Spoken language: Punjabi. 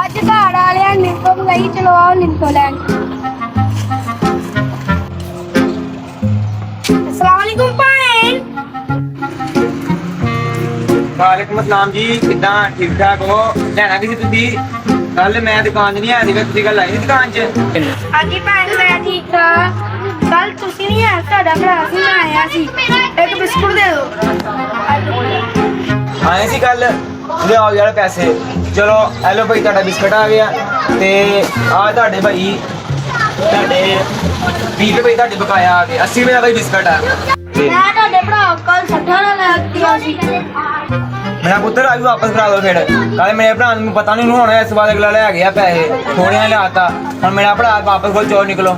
ਅੱਜ ਘਰ ਵਾਲਿਆਂ ਨਿੰਤੋ ਮੰਗਾਈ, ਚਲੋ ਆਓ ਨਿੰਤੋ ਲੈਣ। अस्सलामुअलैकुम भैन। वालेकुम अस्सलाम जी, किदा ठीक ठाक हो? लेना किसी तुसी? कल मैं दुकान च नहीं आया सीगा, तुसी कल आए सी दुकान च? ਹਾਂਜੀ ਭੈਣ ਮੈਂ ਠੀਕ ਠਾਕ। ਕੱਲ ਤੁਸੀਂ ਨਹੀਂ ਆਏ, ਤੁਹਾਡਾ ਭਰਾ ਸੀ, ਮੈਂ ਆਇਆ ਸੀ। ਇੱਕ ਬਿਸਕੁਟ ਦੇ ਦਿਓ। ਆਏ ਸੀ ਕੱਲ, ਲਿਆਓ ਯਾਰ ਪੈਸੇ। ਚਲੋ ਹੈਲੋ ਭਾਈ, ਤੁਹਾਡਾ ਬਿਸਕਟ ਆ ਗਿਆ ਤੇ ਆ ਤੁਹਾਡੇ ਭਾਈ ਤੁਹਾਡੇ 20 ਰੁਪਏ ਤੁਹਾਡੇ ਬਕਾਇਆ ਆ ਗਏ। 80 ਰੁਪਏ ਦਾ ਭਾਈ ਬਿਸਕਟ ਆ। ਮੈਂ ਤੁਹਾਡੇ ਭਰਾ ਕੋਲ 60 ਨਾਲ ਲੈ ਦਿੱਤਾ ਸੀ। ਮੇਰਾ ਪੁੱਤਰ ਆ ਵੀ ਵਾਪਸ ਕਰਾ ਦੋ ਫਿਰ। ਕੱਲ ਮੇਰੇ ਭਰਾ ਨੂੰ ਪਤਾ ਨਹੀਂ ਉਹਨੂੰ ਹੋਣਾ, ਇਸ ਵਾਰ ਅਗਲਾ ਲੈ ਗਿਆ ਪੈਸੇ, ਥੋੜ੍ਹੇ ਲਿਆਤਾ। ਹੁਣ ਮੇਰਾ ਭਰਾ ਵਾਪਸ ਕੋਲ ਚੋਰ ਨਿਕਲੋ।